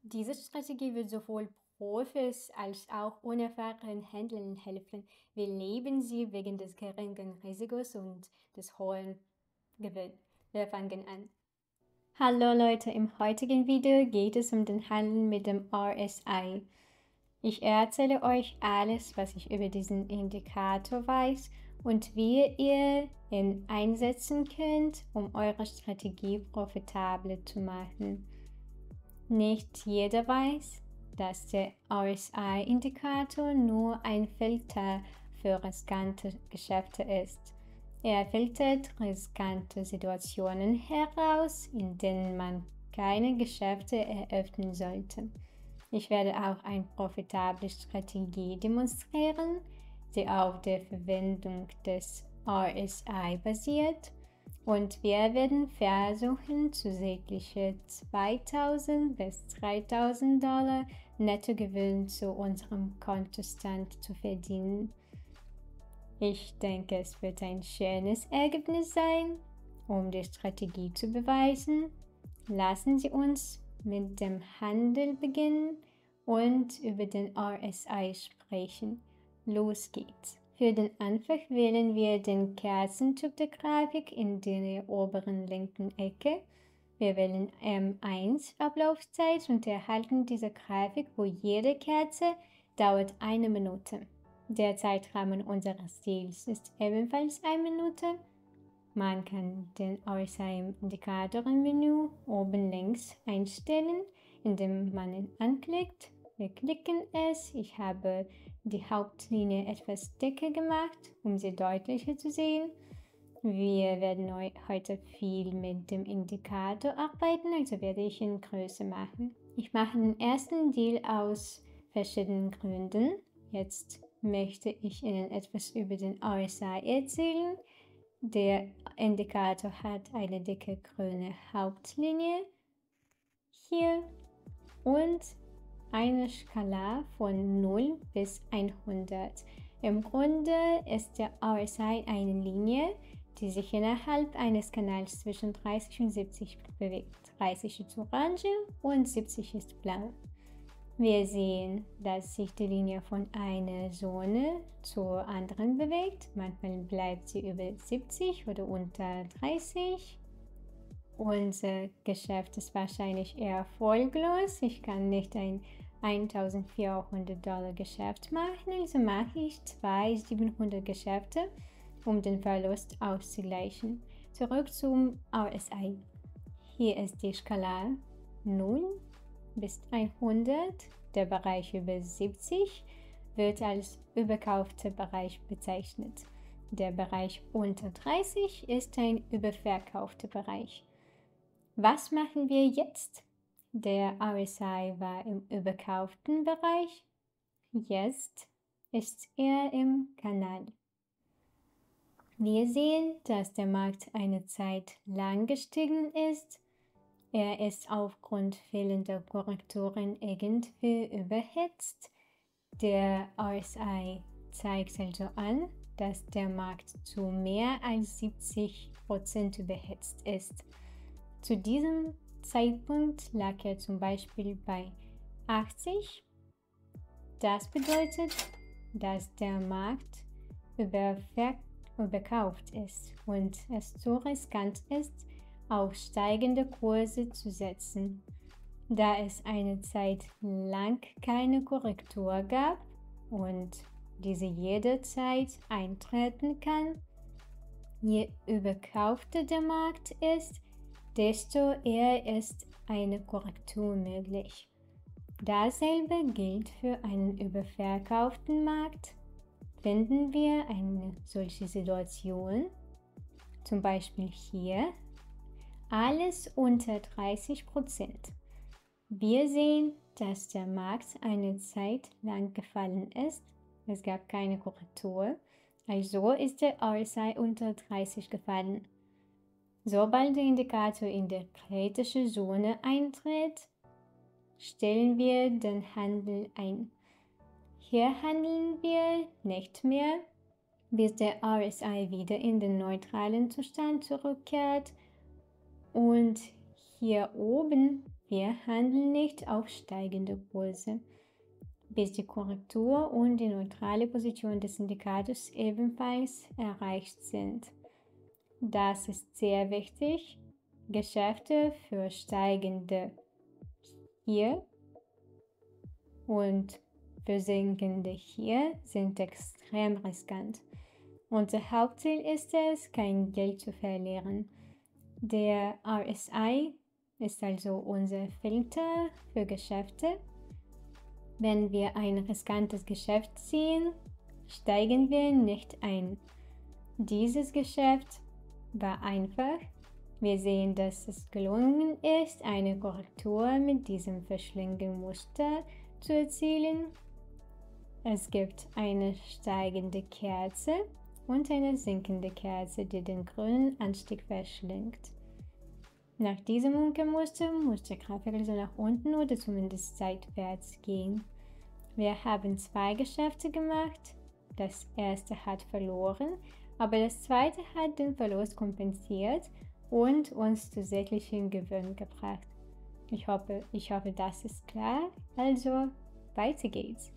Diese Strategie wird sowohl Profis als auch unerfahrenen Händlern helfen. Wir lieben sie wegen des geringen Risikos und des hohen Gewinns. Wir fangen an. Hallo Leute, im heutigen Video geht es um den Handel mit dem RSI. Ich erzähle euch alles, was ich über diesen Indikator weiß und wie ihr ihn einsetzen könnt, um eure Strategie profitabler zu machen. Nicht jeder weiß, dass der RSI-Indikator nur ein Filter für riskante Geschäfte ist. Er filtert riskante Situationen heraus, in denen man keine Geschäfte eröffnen sollte. Ich werde auch eine profitable Strategie demonstrieren, die auf der Verwendung des RSI basiert, und wir werden versuchen, zusätzliche 2.000 bis 3.000 Dollar Nettogewinn zu unserem Kontostand zu verdienen. Ich denke, es wird ein schönes Ergebnis sein. Um die Strategie zu beweisen, lassen Sie uns mit dem Handel beginnen und über den RSI sprechen. Los geht's! Für den Anfang wählen wir den Kerzentyp der Grafik in der oberen linken Ecke. Wir wählen M1 Ablaufzeit und erhalten diese Grafik, wo jede Kerze dauert 1 Minute. Der Zeitrahmen unseres Deals ist ebenfalls 1 Minute. Man kann den RSI im Indikatorenmenü oben links einstellen, indem man ihn anklickt. Wir klicken es. Ich habe die Hauptlinie etwas dicker gemacht, um sie deutlicher zu sehen. Wir werden heute viel mit dem Indikator arbeiten, also werde ich ihn größer machen. Ich mache den ersten Deal aus verschiedenen Gründen. Jetzt möchte ich Ihnen etwas über den RSI erzählen. Der Indikator hat eine dicke grüne Hauptlinie hier und eine Skala von 0 bis 100. Im Grunde ist der RSI eine Linie, die sich innerhalb eines Kanals zwischen 30 und 70 bewegt. 30 ist orange und 70 ist blau. Wir sehen, dass sich die Linie von einer Zone zur anderen bewegt. Manchmal bleibt sie über 70 oder unter 30. Unser Geschäft ist wahrscheinlich eher erfolglos. Ich kann nicht ein 1.400 Dollar Geschäft machen, also mache ich 2.700 Geschäfte, um den Verlust auszugleichen. Zurück zum RSI. Hier ist die Skala 0 bis 100. Der Bereich über 70 wird als überkaufter Bereich bezeichnet. Der Bereich unter 30 ist ein überverkaufter Bereich. Was machen wir jetzt? Der RSI war im überkauften Bereich. Jetzt ist er im Kanal. Wir sehen, dass der Markt eine Zeit lang gestiegen ist. Er ist aufgrund fehlender Korrekturen irgendwie überhitzt. Der RSI zeigt also an, dass der Markt zu mehr als 70% überhitzt ist. Zu diesem Zeitpunkt lag er zum Beispiel bei 80. Das bedeutet, dass der Markt überkauft ist und es zu riskant ist, auf steigende Kurse zu setzen. Da es eine Zeit lang keine Korrektur gab und diese jederzeit eintreten kann, je überkaufter der Markt ist, desto eher ist eine Korrektur möglich. Dasselbe gilt für einen überverkauften Markt. Finden wir eine solche Situation, zum Beispiel hier, alles unter 30%. Wir sehen, dass der Markt eine Zeit lang gefallen ist. Es gab keine Korrektur, also ist der RSI unter 30 gefallen. Sobald der Indikator in der kritischen Zone eintritt, stellen wir den Handel ein. Hier handeln wir nicht mehr, bis der RSI wieder in den neutralen Zustand zurückkehrt. Und hier oben Wir handeln nicht auf steigende Kurse, bis die Korrektur und die neutrale Position des Indikators ebenfalls erreicht sind. Das ist sehr wichtig. Geschäfte für steigende hier und für sinkende hier sind extrem riskant. Unser Hauptziel ist es, kein Geld zu verlieren. Der RSI ist also unser Filter für Geschäfte. Wenn wir ein riskantes Geschäft ziehen, steigen wir nicht ein. Dieses Geschäft war einfach. Wir sehen, dass es gelungen ist, eine Korrektur mit diesem Verschlingenmuster zu erzielen. Es gibt eine steigende Kerze und eine sinkende Kerze, die den grünen Anstieg verschlingt. Nach diesem Mustermuster muss der Grafik also nach unten oder zumindest seitwärts gehen. Wir haben 2 Geschäfte gemacht. Das erste hat verloren, aber das zweite hat den Verlust kompensiert und uns zusätzlichen Gewinn gebracht. Ich hoffe, das ist klar. Also, weiter geht's.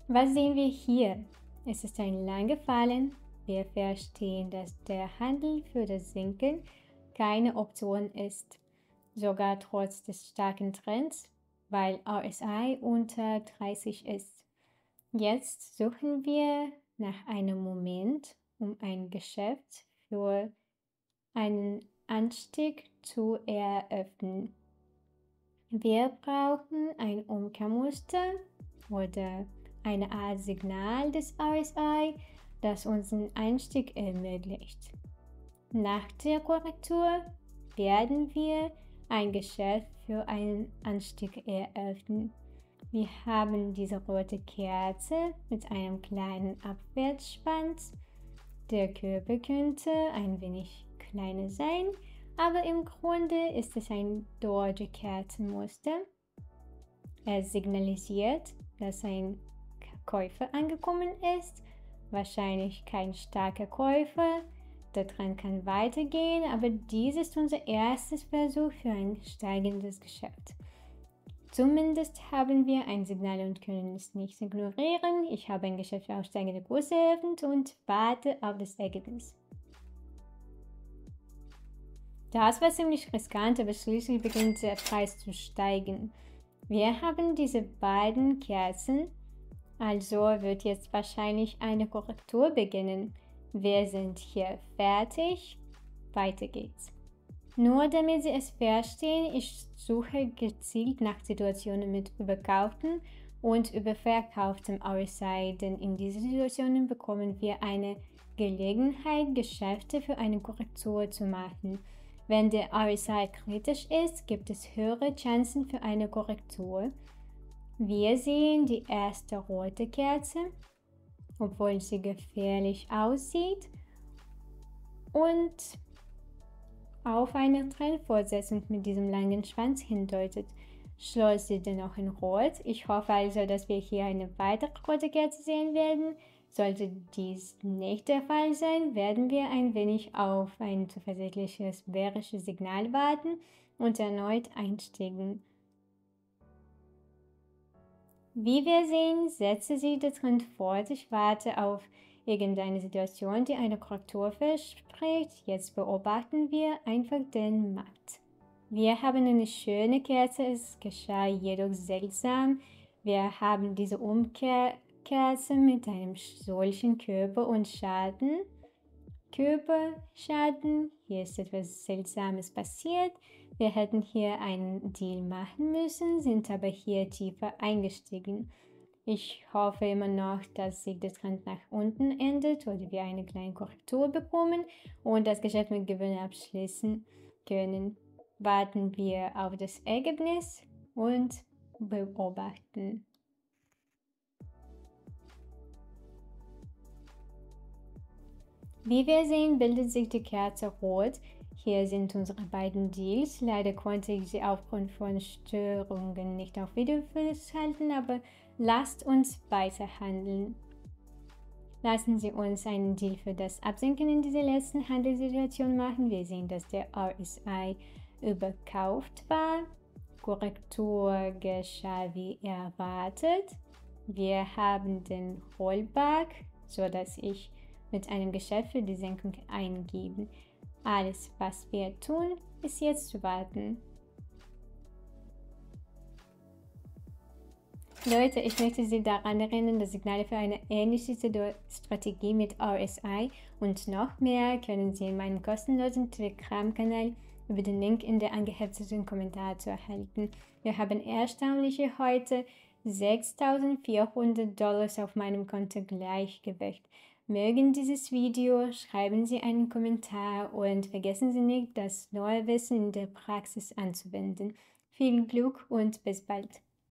Was sehen wir hier? Es ist ein langer Fallen. Wir verstehen, dass der Handel für das Sinken keine Option ist, sogar trotz des starken Trends, weil RSI unter 30 ist. Jetzt suchen wir nach einem Moment, um ein Geschäft für einen Anstieg zu eröffnen. Wir brauchen ein Umkehrmuster oder eine Art Signal des RSI, das uns einen Einstieg ermöglicht. Nach der Korrektur werden wir ein Geschäft für einen Anstieg eröffnen. Wir haben diese rote Kerze mit einem kleinen Abwärtsspann. Der Körper könnte ein wenig kleiner sein, aber im Grunde ist es ein Doji-Kerzenmuster. Es signalisiert, dass ein Käufer angekommen ist, wahrscheinlich kein starker Käufer. Der Trend kann weitergehen, aber dies ist unser erstes Versuch für ein steigendes Geschäft. Zumindest haben wir ein Signal und können es nicht ignorieren. Ich habe ein Geschäft auf steigende Kurse eröffnet und warte auf das Ergebnis. Das war ziemlich riskant, aber schließlich beginnt der Preis zu steigen. Wir haben diese beiden Kerzen, also wird jetzt wahrscheinlich eine Korrektur beginnen. Wir sind hier fertig. Weiter geht's. Nur damit Sie es verstehen, ich suche gezielt nach Situationen mit überkauftem und überverkauftem RSI, denn in diesen Situationen bekommen wir eine Gelegenheit, Geschäfte für eine Korrektur zu machen. Wenn der RSI kritisch ist, gibt es höhere Chancen für eine Korrektur. Wir sehen die erste rote Kerze, obwohl sie gefährlich aussieht, und auf eine Trendfortsetzung mit diesem langen Schwanz hindeutet, schloss sie dennoch in Rot. Ich hoffe also, dass wir hier eine weitere rote Kerze sehen werden. Sollte dies nicht der Fall sein, werden wir ein wenig auf ein zuversichtliches bärisches Signal warten und erneut einsteigen. Wie wir sehen, setze sich der Trend fort. Ich warte auf irgendeine Situation, die eine Korrektur verspricht. Jetzt beobachten wir einfach den Markt. Wir haben eine schöne Kerze, es geschah jedoch seltsam. Wir haben diese Umkehrkerze mit einem solchen Körper und Schaden. Körperschaden, hier ist etwas Seltsames passiert. Wir hätten hier einen Deal machen müssen, sind aber hier tiefer eingestiegen. Ich hoffe immer noch, dass sich der Trend nach unten endet oder wir eine kleine Korrektur bekommen und das Geschäft mit Gewinn abschließen können. Warten wir auf das Ergebnis und beobachten. Wie wir sehen, bildet sich die Kerze rot. Hier sind unsere beiden Deals. Leider konnte ich sie aufgrund von Störungen nicht auf Video festhalten, aber lasst uns weiter handeln. Lassen Sie uns einen Deal für das Absinken in dieser letzten Handelssituation machen. Wir sehen, dass der RSI überkauft war. Korrektur geschah wie erwartet. Wir haben den Rollback, sodass ich mit einem Geschäft für die Senkung eingeben. Alles, was wir tun, ist jetzt zu warten. Leute, ich möchte Sie daran erinnern, dass Signale für eine ähnliche Strategie mit RSI und noch mehr können Sie in meinem kostenlosen Telegram-Kanal über den Link in der angehefteten Kommentar zu erhalten. Wir haben erstaunliche heute $6.400 auf meinem Konto Gleichgewicht. Mögen dieses Video, schreiben Sie einen Kommentar und vergessen Sie nicht, das neue Wissen in der Praxis anzuwenden. Viel Glück und bis bald.